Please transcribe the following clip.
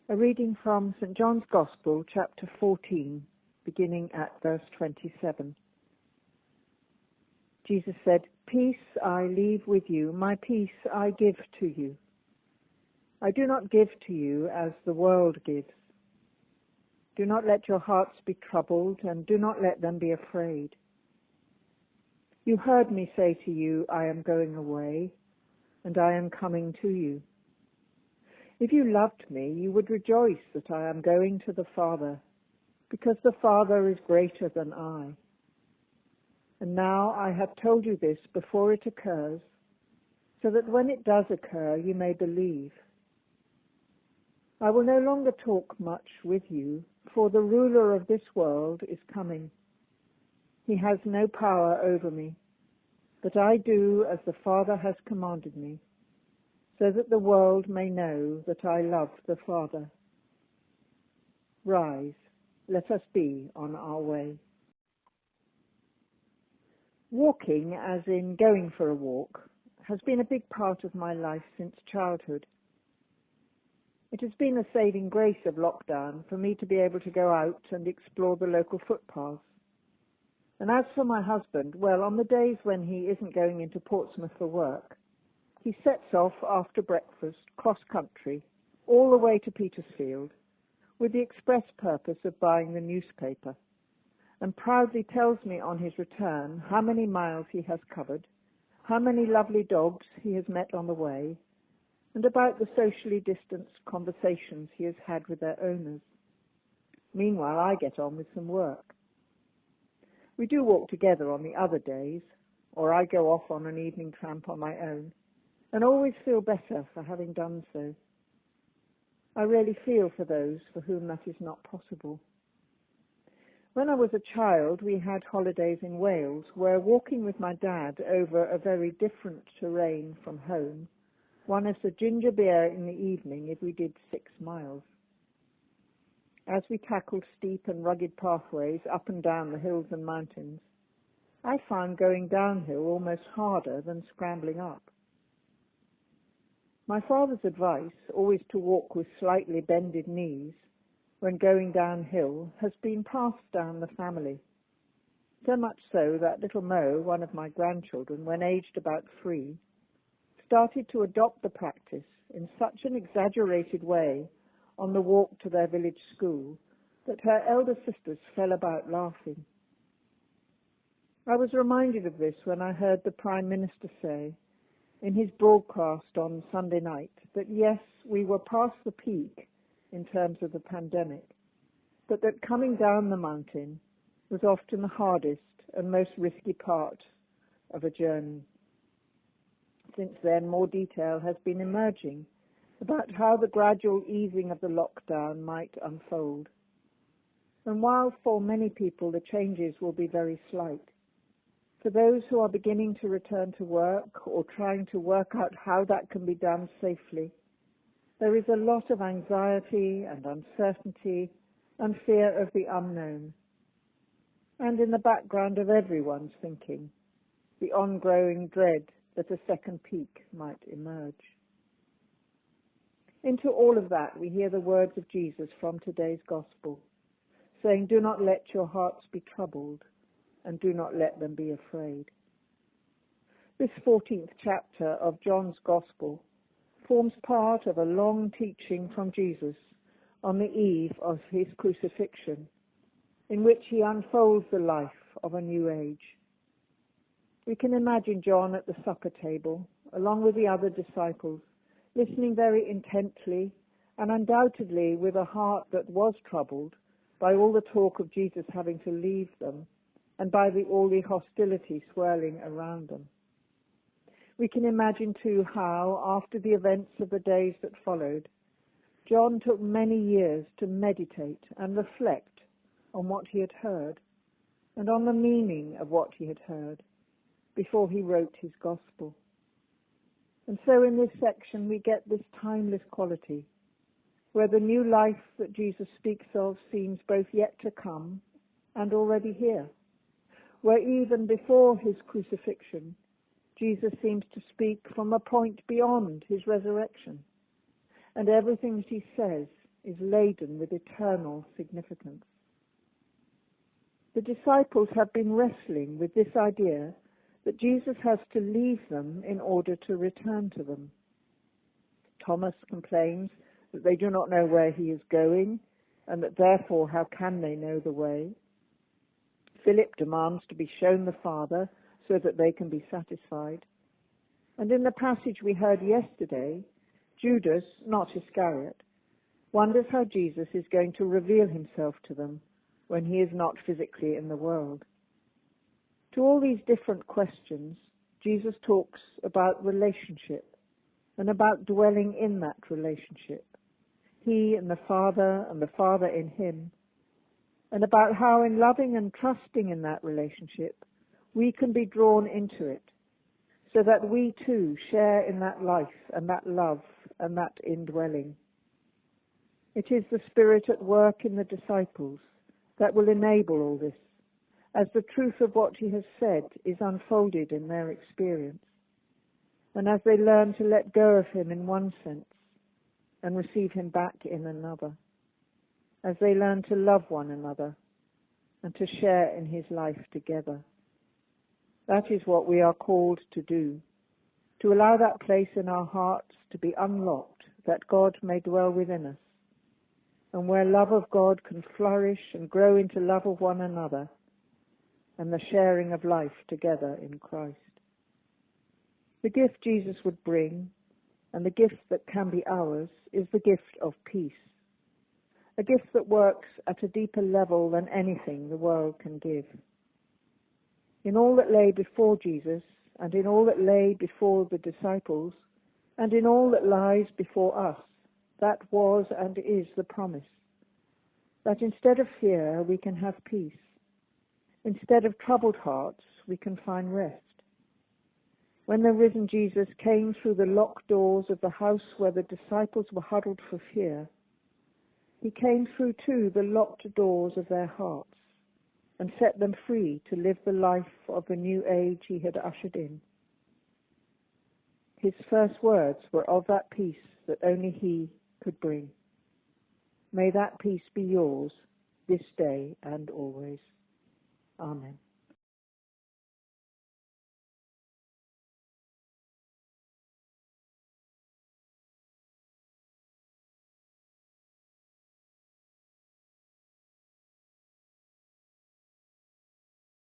A reading from St. John's Gospel, chapter 14, beginning at verse 27. Jesus said, "Peace I leave with you, my peace I give to you. I do not give to you as the world gives. Do not let your hearts be troubled, and do not let them be afraid. You heard me say to you, I am going away, and I am coming to you. If you loved me, you would rejoice that I am going to the Father, because the Father is greater than I. And now I have told you this before it occurs, so that when it does occur, you may believe. I will no longer talk much with you, for the ruler of this world is coming. He has no power over me, but I do as the Father has commanded me, so that the world may know that I love the Father. Rise, let us be on our way." Walking, as in going for a walk, has been a big part of my life since childhood. It has been a saving grace of lockdown for me to be able to go out and explore the local footpaths. And as for my husband, well, on the days when he isn't going into Portsea for work, he sets off after breakfast, cross-country, all the way to Petersfield, with the express purpose of buying the newspaper, and proudly tells me on his return how many miles he has covered, how many lovely dogs he has met on the way, and about the socially distanced conversations he has had with their owners. Meanwhile, I get on with some work. We do walk together on the other days, or I go off on an evening tramp on my own, and always feel better for having done so. I really feel for those for whom that is not possible. When I was a child, we had holidays in Wales, where walking with my dad over a very different terrain from home won us a ginger beer in the evening if we did 6 miles. As we tackled steep and rugged pathways up and down the hills and mountains, I found going downhill almost harder than scrambling up. My father's advice, always to walk with slightly bended knees when going downhill, has been passed down the family. So much so that little Mo, one of my grandchildren, when aged about 3, started to adopt the practice in such an exaggerated way on the walk to their village school that her elder sisters fell about laughing. I was reminded of this when I heard the Prime Minister say in his broadcast on Sunday night that yes, we were past the peak in terms of the pandemic, but that coming down the mountain was often the hardest and most risky part of a journey. Since then, more detail has been emerging about how the gradual easing of the lockdown might unfold. And while for many people the changes will be very slight, for those who are beginning to return to work or trying to work out how that can be done safely, there is a lot of anxiety and uncertainty and fear of the unknown. And in the background of everyone's thinking, the ongoing dread that a second peak might emerge. Into all of that, we hear the words of Jesus from today's Gospel, saying, "Do not let your hearts be troubled, and do not let them be afraid." This 14th chapter of John's Gospel forms part of a long teaching from Jesus on the eve of his crucifixion, in which he unfolds the life of a new age. We can imagine John at the supper table, along with the other disciples, listening very intently and undoubtedly with a heart that was troubled by all the talk of Jesus having to leave them and by all the hostility swirling around them. We can imagine too how, after the events of the days that followed, John took many years to meditate and reflect on what he had heard and on the meaning of what he had heard before he wrote his Gospel. And so in this section we get this timeless quality, where the new life that Jesus speaks of seems both yet to come and already here, where even before his crucifixion, Jesus seems to speak from a point beyond his resurrection, and everything that he says is laden with eternal significance. The disciples have been wrestling with this idea that Jesus has to leave them in order to return to them. Thomas complains that they do not know where he is going, and that therefore how can they know the way? Philip demands to be shown the Father so that they can be satisfied. And in the passage we heard yesterday, Judas, not Iscariot, wonders how Jesus is going to reveal himself to them when he is not physically in the world. To all these different questions, Jesus talks about relationship and about dwelling in that relationship, he and the Father in him, and about how in loving and trusting in that relationship, we can be drawn into it, so that we too share in that life and that love and that indwelling. It is the Spirit at work in the disciples that will enable all this, as the truth of what he has said is unfolded in their experience, and as they learn to let go of him in one sense and receive him back in another, as they learn to love one another and to share in his life together. That is what we are called to do, to allow that place in our hearts to be unlocked, that God may dwell within us, and where love of God can flourish and grow into love of one another, and the sharing of life together in Christ. The gift Jesus would bring, and the gift that can be ours, is the gift of peace, a gift that works at a deeper level than anything the world can give. In all that lay before Jesus, and in all that lay before the disciples, and in all that lies before us, that was and is the promise, that instead of fear we can have peace. Instead of troubled hearts, we can find rest. When the risen Jesus came through the locked doors of the house where the disciples were huddled for fear, he came through too the locked doors of their hearts and set them free to live the life of the new age he had ushered in. His first words were of that peace that only he could bring. May that peace be yours this day and always. Amen.